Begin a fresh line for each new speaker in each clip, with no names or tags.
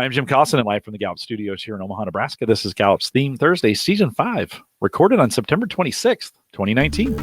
I'm Jim Collison and live from the Gallup Studios here in Omaha, Nebraska. This is Gallup's Theme Thursday, Season 5, recorded on September 26th, 2019.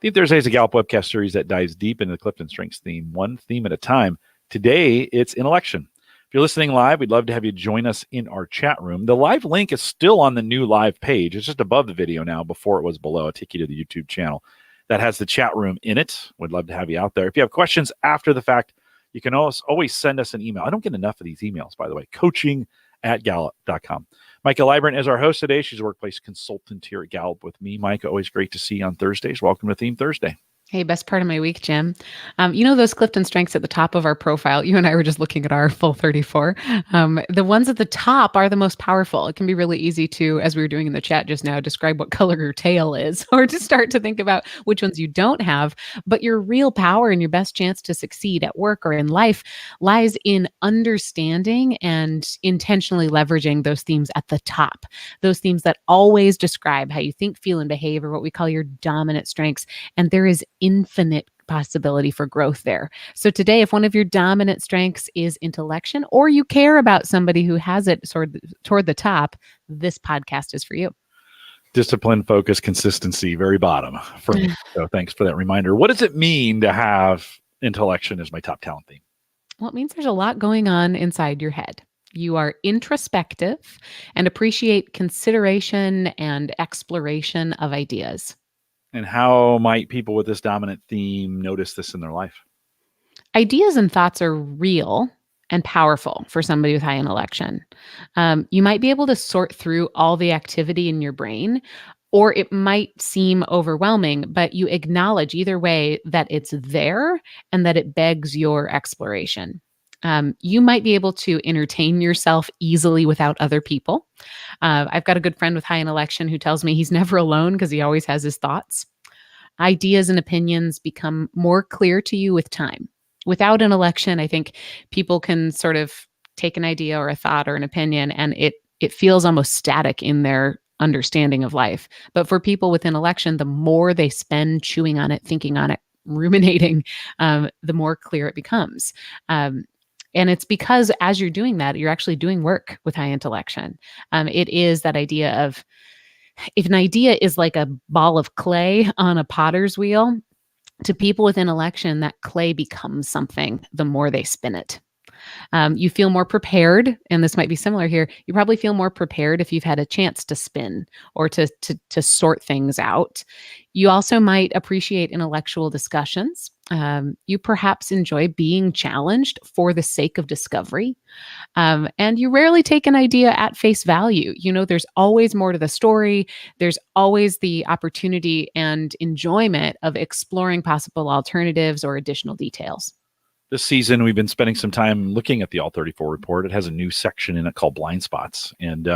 Theme Thursday is a Gallup webcast series that dives deep into the CliftonStrengths theme, one theme at a time. Today, it's Intellection. If you're listening live, we'd love to have you join us in our chat room. The live link is still on the new live page. It's just above the video now. Before it was below. I'll take you to the YouTube channel that has the chat room in it. We'd love to have you out there. If you have questions after the fact, you can always send us an email. I don't get enough of these emails, by the way. coaching@gallup.com. Maika Leibbrandt is our host today. She's a workplace consultant here at Gallup with me. Maika, always great to see you on Thursdays. Welcome to Theme Thursday.
Hey, best part of my week, Jim. You know those CliftonStrengths at the top of our profile? You and I were just looking at our full 34. The ones at the top are the most powerful. It can be really easy to, as we were doing in the chat just now, describe what color your tail is, or to start to think about which ones you don't have. But your real power and your best chance to succeed at work or in life lies in understanding and intentionally leveraging those themes at the top. Those themes that always describe how you think, feel, and behave, or what we call your dominant strengths. And there is infinite possibility for growth there. So today, if one of your dominant strengths is intellection, or you care about somebody who has it toward the top, this podcast is for you.
Discipline, focus, consistency, very bottom for me. So thanks for that reminder. What does it mean to have intellection as my top talent theme?
Well, it means there's a lot going on inside your head. You are introspective and appreciate consideration and exploration of ideas.
And how might people with this dominant theme notice this in their life?
Ideas and thoughts are real and powerful for somebody with high intellection. You might be able to sort through all the activity in your brain, or it might seem overwhelming, but you acknowledge either way that it's there and that it begs your exploration. You might be able to entertain yourself easily without other people. I've got a good friend with high intellection who tells me he's never alone because he always has his thoughts. Ideas and opinions become more clear to you with time. Without an intellection, I think people can sort of take an idea or a thought or an opinion, and it feels almost static in their understanding of life. But for people with intellection, the more they spend chewing on it, thinking on it, ruminating, the more clear it becomes. And it's because as you're doing that, you're actually doing work with high intellection. It is that idea of, if an idea is like a ball of clay on a potter's wheel, to people with intellection, that clay becomes something the more they spin it. You feel more prepared, and this might be similar here. You probably feel more prepared if you've had a chance to spin or to sort things out. You also might appreciate intellectual discussions. You perhaps enjoy being challenged for the sake of discovery. And you rarely take an idea at face value. You know, there's always more to the story. There's always the opportunity and enjoyment of exploring possible alternatives or additional details.
This season, we've been spending some time looking at the All 34 report. It has a new section in it called Blind Spots. And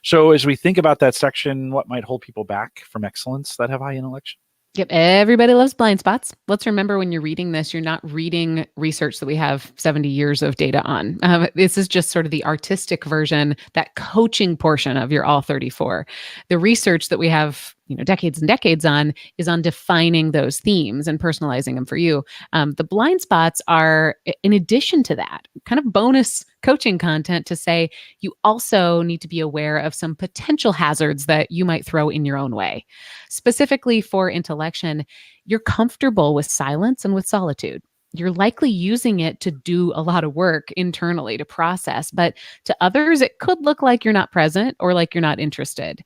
so as we think about that section, what might hold people back from excellence that have high intellection?
Yep. Everybody loves blind spots. Let's remember, when you're reading this, you're not reading research that we have 70 years of data on. This is just sort of the artistic version, that coaching portion of your All 34. The research that we have, decades and decades on is on defining those themes and personalizing them for you. The blind spots are, in addition to that, kind of bonus coaching content to say you also need to be aware of some potential hazards that you might throw in your own way. Specifically for intellection, you're comfortable with silence and with solitude. You're likely using it to do a lot of work internally to process, but to others, it could look like you're not present or like you're not interested.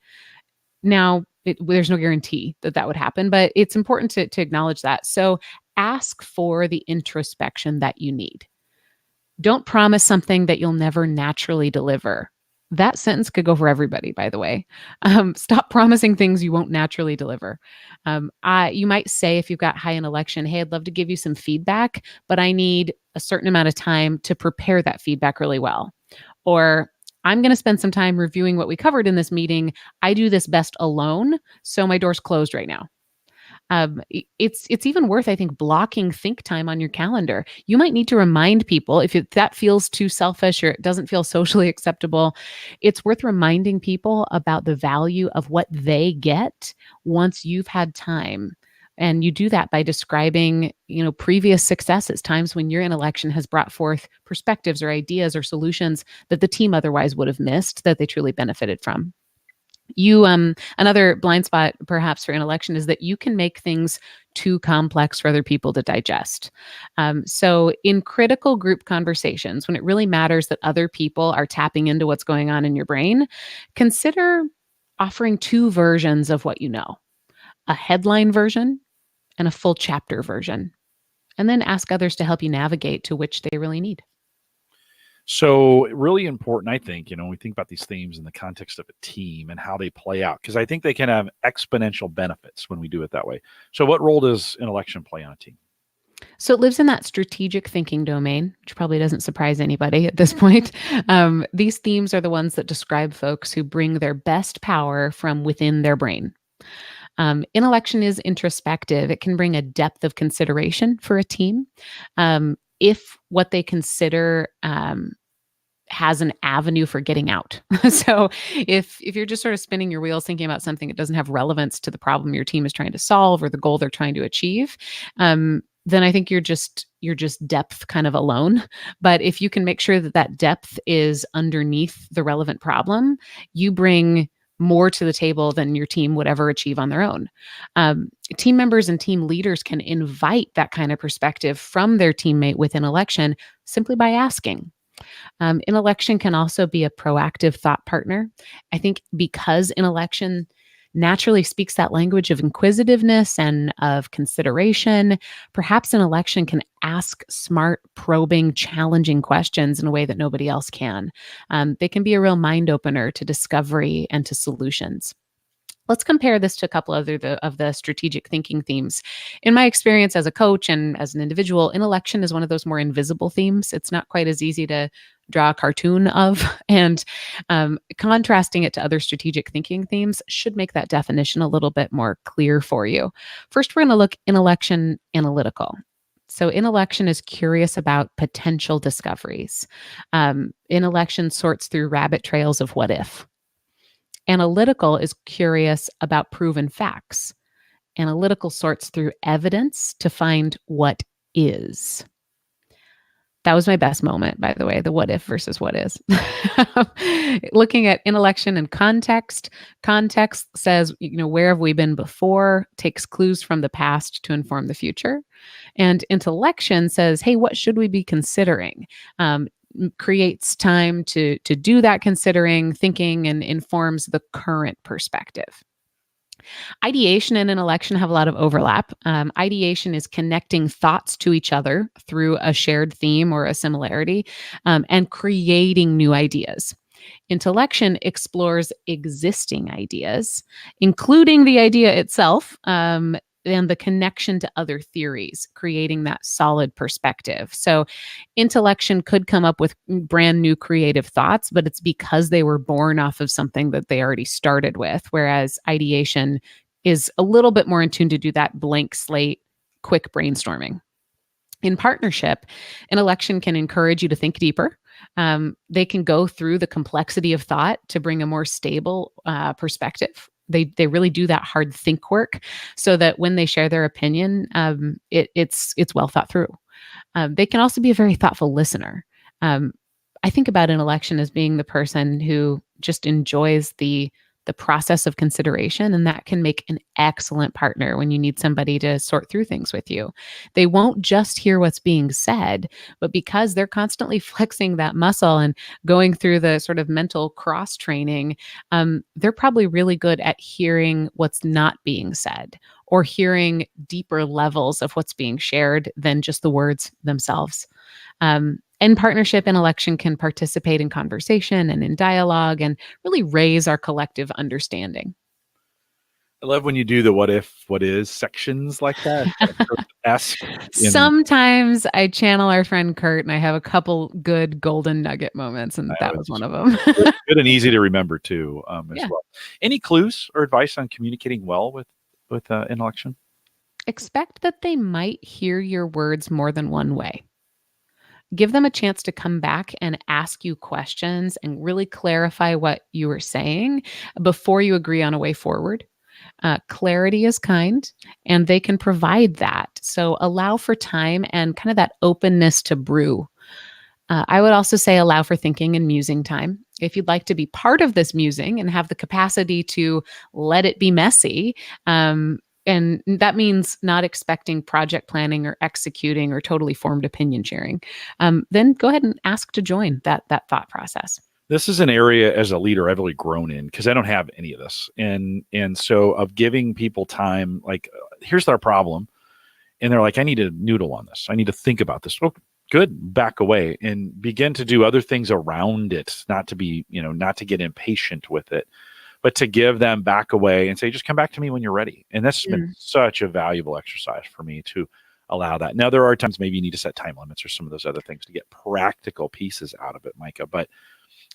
Now, there's no guarantee that would happen, but it's important to acknowledge that. So ask for the introspection that you need. Don't promise something that you'll never naturally deliver. That sentence could go for everybody, by the way. Stop promising things you won't naturally deliver. You might say, if you've got high intellection, hey, I'd love to give you some feedback, but I need a certain amount of time to prepare that feedback really well. Or I'm going to spend some time reviewing what we covered in this meeting. I do this best alone, so my door's closed right now. It's even worth, I think, blocking think time on your calendar. You might need to remind people if that feels too selfish or it doesn't feel socially acceptable. It's worth reminding people about the value of what they get once you've had time. And you do that by describing, previous successes, times when your intellection has brought forth perspectives or ideas or solutions that the team otherwise would have missed that they truly benefited from. Another blind spot perhaps for intellection is that you can make things too complex for other people to digest. So in critical group conversations, when it really matters that other people are tapping into what's going on in your brain, consider offering two versions of what you know: a headline version and a full chapter version, and then ask others to help you navigate to which they really need.
So really important, I think, we think about these themes in the context of a team and how they play out, because I think they can have exponential benefits when we do it that way. So what role does intellection play on a team?
So it lives in that strategic thinking domain, which probably doesn't surprise anybody at this point. These themes are the ones that describe folks who bring their best power from within their brain. Intellection is introspective. It can bring a depth of consideration for a team. If what they consider has an avenue for getting out. So if you're just sort of spinning your wheels thinking about something that doesn't have relevance to the problem your team is trying to solve or the goal they're trying to achieve, then I think you're just depth kind of alone. But if you can make sure that depth is underneath the relevant problem, you bring more to the table than your team would ever achieve on their own. Team members and team leaders can invite that kind of perspective from their teammate with intellection simply by asking. Intellection can also be a proactive thought partner. I think because intellection naturally speaks that language of inquisitiveness and of consideration, perhaps intellection can ask smart, probing, challenging questions in a way that nobody else can. They can be a real mind opener to discovery and to solutions. Let's compare this to a couple of the strategic thinking themes. In my experience as a coach and as an individual, intellection is one of those more invisible themes. It's not quite as easy to draw a cartoon of, and contrasting it to other strategic thinking themes should make that definition a little bit more clear for you. First, we're going to look intellection analytical. So intellection is curious about potential discoveries. Intellection sorts through rabbit trails of what if. Analytical is curious about proven facts. Analytical sorts through evidence to find what is. That was my best moment, by the way, the what if versus what is. Looking at intellection and context. Context says, where have we been before? Takes clues from the past to inform the future. And intellection says, hey, what should we be considering? Creates time to do that considering, thinking, and informs the current perspective. Ideation and intellection have a lot of overlap. Ideation is connecting thoughts to each other through a shared theme or a similarity, and creating new ideas. Intellection explores existing ideas, including the idea itself, and the connection to other theories, creating that solid perspective. So intellection could come up with brand new creative thoughts, but it's because they were born off of something that they already started with, whereas ideation is a little bit more in tune to do that blank slate, quick brainstorming. In partnership, intellection can encourage you to think deeper. They can go through the complexity of thought to bring a more stable perspective. They really do that hard think work so that when they share their opinion, it's well thought through. They can also be a very thoughtful listener. I think about intellection as being the person who just enjoys the process of consideration, and that can make an excellent partner when you need somebody to sort through things with you. They won't just hear what's being said, but because they're constantly flexing that muscle and going through the sort of mental cross training, they're probably really good at hearing what's not being said or hearing deeper levels of what's being shared than just the words themselves. In partnership, intellection can participate in conversation and in dialogue and really raise our collective understanding.
I love when you do the what if, what is sections like that.
Sometimes I channel our friend Kurt, and I have a couple good golden nugget moments, and that was one of them.
Good and easy to remember too, as well. Any clues or advice on communicating well with intellection?
expect that they might hear your words more than one way. Give them a chance to come back and ask you questions and really clarify what you were saying before you agree on a way forward. Clarity is kind, and they can provide that. So allow for time and kind of that openness to brew. I would also say allow for thinking and musing time. If you'd like to be part of this musing and have the capacity to let it be messy, and that means not expecting project planning or executing or totally formed opinion sharing, then go ahead and ask to join that thought process.
This is an area as a leader I've really grown in because I don't have any of this. And so of giving people time, like, here's our problem. And they're like, I need to noodle on this. I need to think about this. Oh, good. Back away and begin to do other things around it, not to be, not to get impatient with it, but to give them back away and say, just come back to me when you're ready. And that's been such a valuable exercise for me to allow that. Now, there are times maybe you need to set time limits or some of those other things to get practical pieces out of it, Maika, but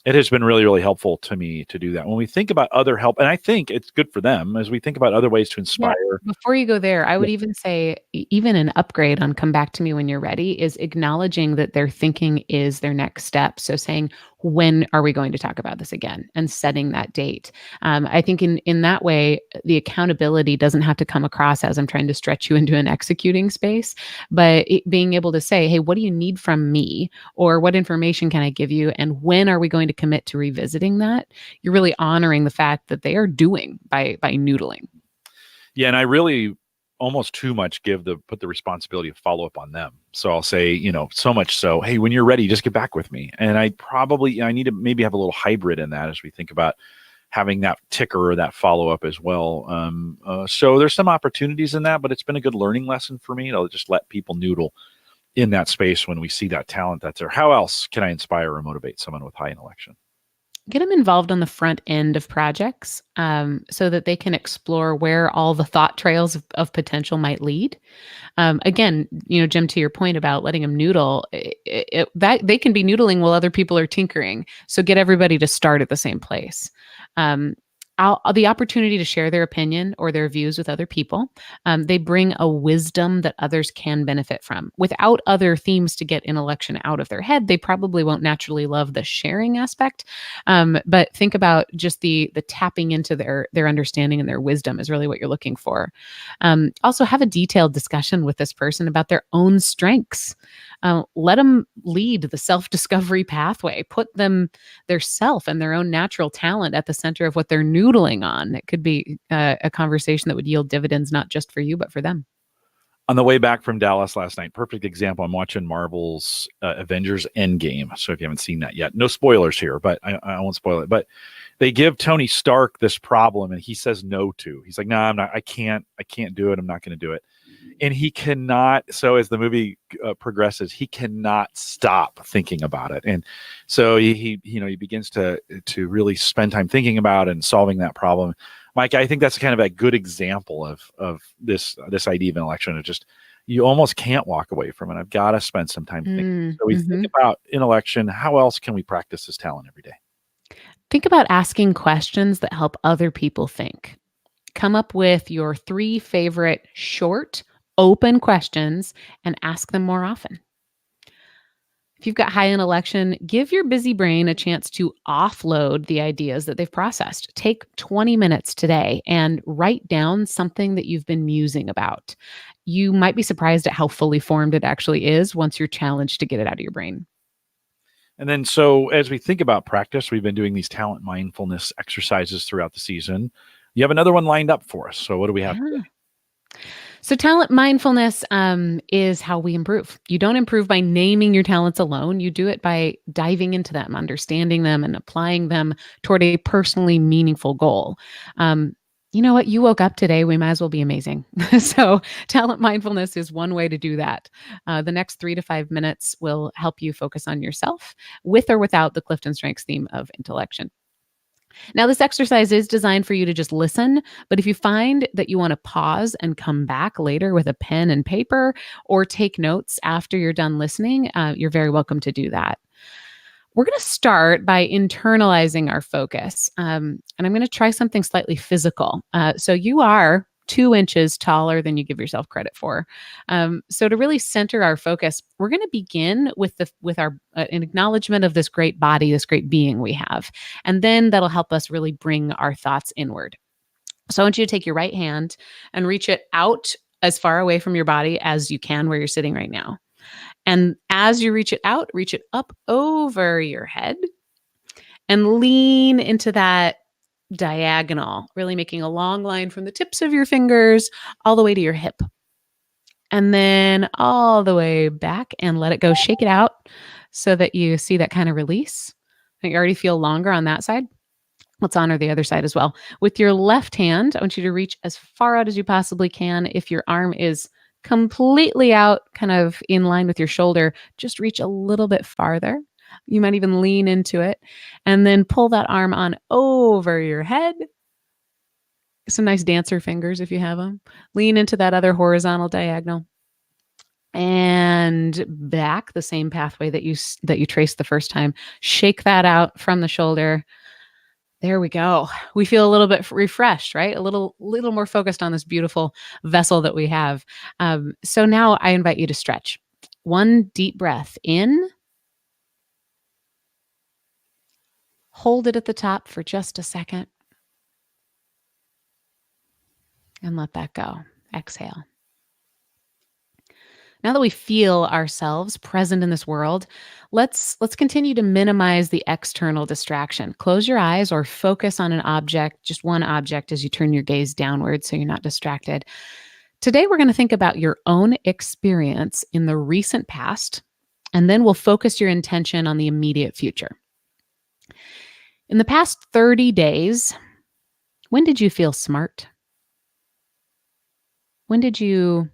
it has been really, really helpful to me to do that. When we think about other help, and I think it's good for them as we think about other ways to inspire.
Yeah, before you go there, I would even say even an upgrade on come back to me when you're ready is acknowledging that their thinking is their next step. So saying, when are we going to talk about this again, and setting that date. I think in that way, the accountability doesn't have to come across as I'm trying to stretch you into an executing space, but being able to say, hey, what do you need from me? Or what information can I give you? And when are we going to commit to revisiting that? You're really honoring the fact that they are doing by noodling.
Yeah, and I really almost too much put the responsibility of follow up on them. So I'll say, so much so, hey, when you're ready, just get back with me. And I need to maybe have a little hybrid in that as we think about having that ticker or that follow up as well. So there's some opportunities in that, but it's been a good learning lesson for me. I'll just let people noodle in that space when we see that talent that's there. How else can I inspire or motivate someone with high intellection?
Get them involved on the front end of projects so that they can explore where all the thought trails of potential might lead. Again, Jim, to your point about letting them noodle, that they can be noodling while other people are tinkering. So get everybody to start at the same place. The opportunity to share their opinion or their views with other people. They bring a wisdom that others can benefit from. Without other themes to get intellection out of their head, they probably won't naturally love the sharing aspect. But think about just the tapping into their understanding and their wisdom is really what you're looking for. Also, have a detailed discussion with this person about their own strengths. Let them lead the self-discovery pathway. Put their self and their own natural talent at the center of what they're noodling on. It could be a conversation that would yield dividends, not just for you, but for them.
On the way back from Dallas last night, perfect example, I'm watching Marvel's Avengers Endgame. So if you haven't seen that yet, no spoilers here, but I won't spoil it. But they give Tony Stark this problem and he says no to. He's like, no, I'm not, I can't do it. I'm not going to do it. And he cannot. So as the movie progresses, he cannot stop thinking about it. And so he begins to really spend time thinking about and solving that problem. Mike, I think that's kind of a good example of this idea of intellection. It just, you almost can't walk away from it. I've got to spend some time thinking. So we think about intellection. How else can we practice this talent every day?
Think about asking questions that help other people think. Come up with your 3 favorite short, open questions and ask them more often. If you've got high intellection, give your busy brain a chance to offload the ideas that they've processed. Take 20 minutes today and write down something that you've been musing about. You might be surprised at how fully formed it actually is once you're challenged to get it out of your brain.
And then, so as we think about practice, we've been doing these talent mindfulness exercises throughout the season. You have another one lined up for us. So what do we have today?
So talent mindfulness is how we improve. You don't improve by naming your talents alone. You do it by diving into them, understanding them, and applying them toward a personally meaningful goal. You know what? You woke up today. We might as well be amazing. So talent mindfulness is one way to do that. The next 3 to 5 minutes will help you focus on yourself with or without the CliftonStrengths theme of intellection. Now, this exercise is designed for you to just listen, but if you find that you want to pause and come back later with a pen and paper or take notes after you're done listening, you're very welcome to do that. We're going to start by internalizing our focus, and I'm going to try something slightly physical. So you are 2 inches taller than you give yourself credit for. So to really center our focus, we're going to begin with our an acknowledgement of this great body, this great being we have, and then that'll help us really bring our thoughts inward. So I want you to take your right hand and reach it out as far away from your body as you can where you're sitting right now. And as you reach it out, reach it up over your head and lean into that diagonal, really making a long line from the tips of your fingers all the way to your hip. And then all the way back and let it go. Shake it out so that you see that kind of release. I think you already feel longer on that side. Let's honor the other side as well. With your left hand, I want you to reach as far out as you possibly can. If your arm is completely out, kind of in line with your shoulder, just reach a little bit farther. You might even lean into it and then pull that arm on over your head. Some nice dancer fingers if you have them. Lean into that other horizontal diagonal and back the same pathway that you traced the first time. Shake that out from the shoulder. There we go. We feel a little bit refreshed, right? A little more focused on this beautiful vessel that we have. So now I invite you to stretch. One deep breath in. Hold it at the top for just a second. And let that go. Exhale. Now that we feel ourselves present in this world, let's continue to minimize the external distraction. Close your eyes or focus on an object, just one object as you turn your gaze downward so you're not distracted. Today, we're going to think about your own experience in the recent past, and then we'll focus your intention on the immediate future. In the past 30 days, when did you feel smart? When did you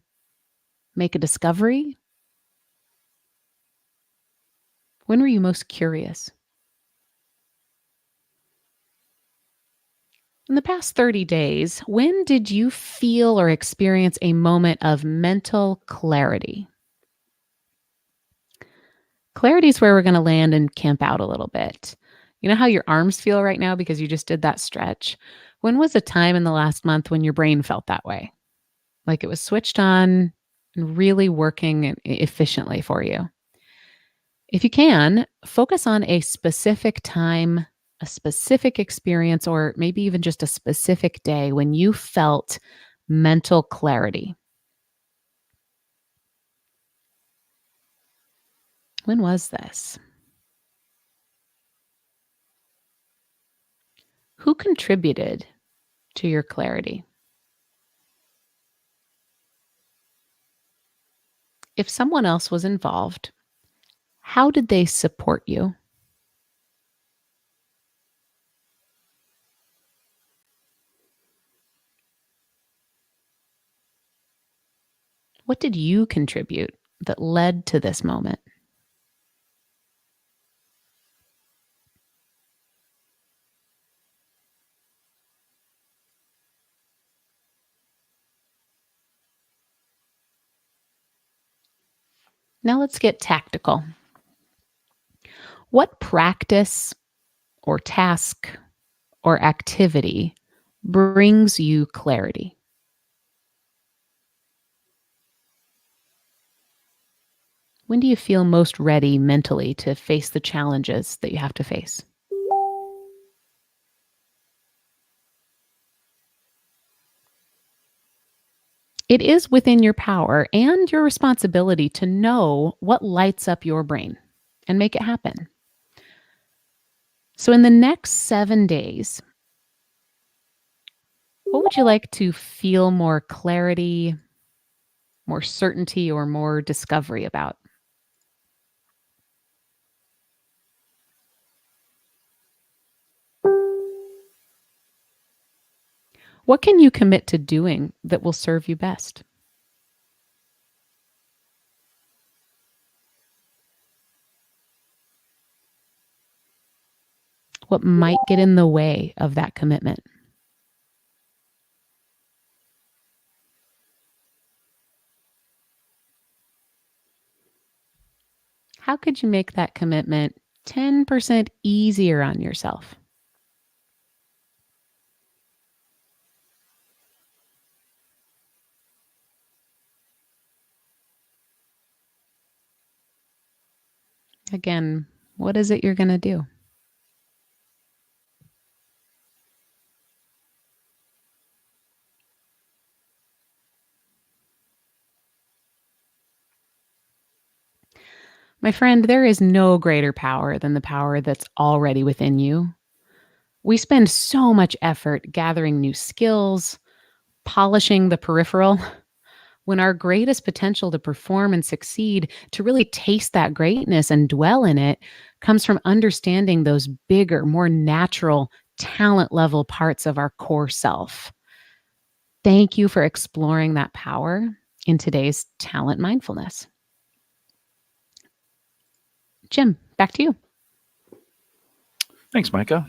make a discovery? When were you most curious? In the past 30 days, when did you feel or experience a moment of mental clarity? Clarity is where we're going to land and camp out a little bit. You know how your arms feel right now because you just did that stretch? When was a time in the last month when your brain felt that way? Like it was switched on and really working efficiently for you. If you can, focus on a specific time, a specific experience, or maybe even just a specific day when you felt mental clarity. When was this? Who contributed to your clarity? If someone else was involved, how did they support you? What did you contribute that led to this moment? Now let's get tactical. What practice or task or activity brings you clarity? When do you feel most ready mentally to face the challenges that you have to face? It is within your power and your responsibility to know what lights up your brain and make it happen. So in the next 7 days, what would you like to feel more clarity, more certainty, or more discovery about? What can you commit to doing that will serve you best? What might get in the way of that commitment? How could you make that commitment 10% easier on yourself? Again, what is it you're going to do? My friend, there is no greater power than the power that's already within you. We spend so much effort gathering new skills, polishing the peripheral, when our greatest potential to perform and succeed, to really taste that greatness and dwell in it, comes from understanding those bigger, more natural, talent level parts of our core self. Thank you for exploring that power in today's Talent Mindfulness. Jim, back to you.
Thanks, Maika.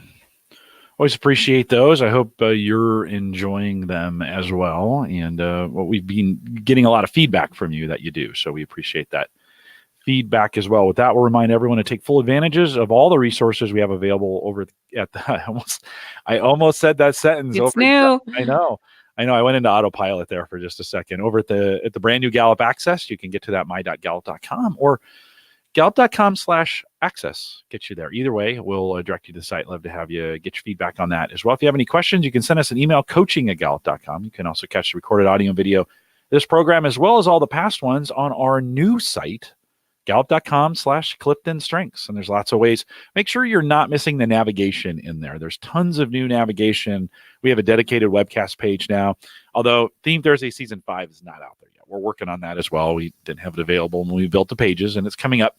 Always appreciate those. I hope you're enjoying them as well. And what we've been getting a lot of feedback from you that you do. So we appreciate that feedback as well. With that, we'll remind everyone to take full advantages of all the resources we have available over at the, I almost said that sentence.
It's new.
I know. I went into autopilot there for just a second. Over at the brand new Gallup Access, you can get to that my.gallup.com or Gallup.com/access gets you there. Either way, we'll direct you to the site. Love to have you get your feedback on that as well. If you have any questions, you can send us an email, coaching@gallup.com. You can also catch the recorded audio and video this program, as well as all the past ones, on our new site, Gallup.com/CliftonStrengths. And there's lots of ways. Make sure you're not missing the navigation in there. There's tons of new navigation. We have a dedicated webcast page now, although Theme Thursday Season 5 is not out there yet. We're working on that as well. We didn't have it available when we built the pages, and it's coming up.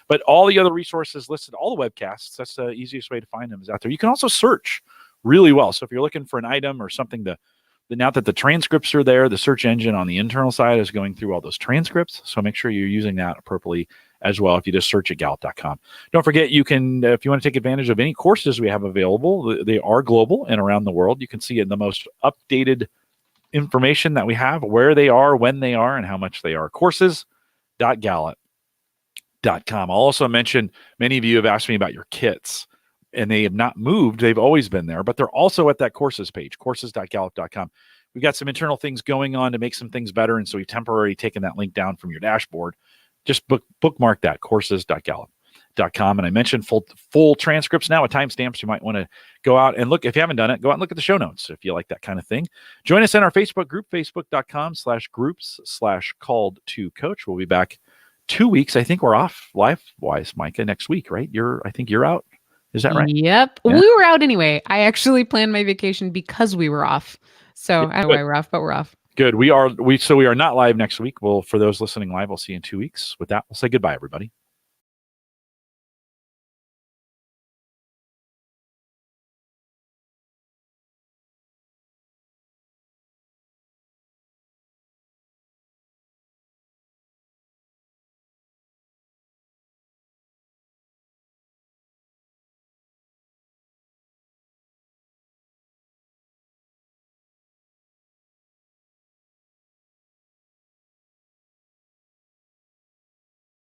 But all the other resources listed, all the webcasts, that's the easiest way to find them is out there. You can also search really well. So if you're looking for an item or something now that the transcripts are there, the search engine on the internal side is going through all those transcripts. So make sure you're using that appropriately as well if you just search at Gallup.com. Don't forget, you can, if you want to take advantage of any courses we have available, they are global and around the world. You can see in the most updated information that we have, where they are, when they are, and how much they are. Courses.gallup.com. I'll also mention, many of you have asked me about your kits, and they have not moved. They've always been there, but they're also at that courses page, courses.gallup.com. We've got some internal things going on to make some things better, and so we've temporarily taken that link down from your dashboard. Just bookmark that, courses.gallup.com. And I mentioned full transcripts now with timestamps. You might want to go out and look. If you haven't done it, go out and look at the show notes if you like that kind of thing. Join us in our Facebook group, facebook.com/groups/called-to-coach. We'll be back 2 weeks. I think we're off life-wise, Maika, next week, right? I think you're out. Is that right?
Yep. Yeah. We were out anyway. I actually planned my vacation because we were off. So I don't know why we're off, but we're off.
Good. We are not live next week. Well, for those listening live, we'll see you in 2 weeks. With that, we'll say goodbye, everybody.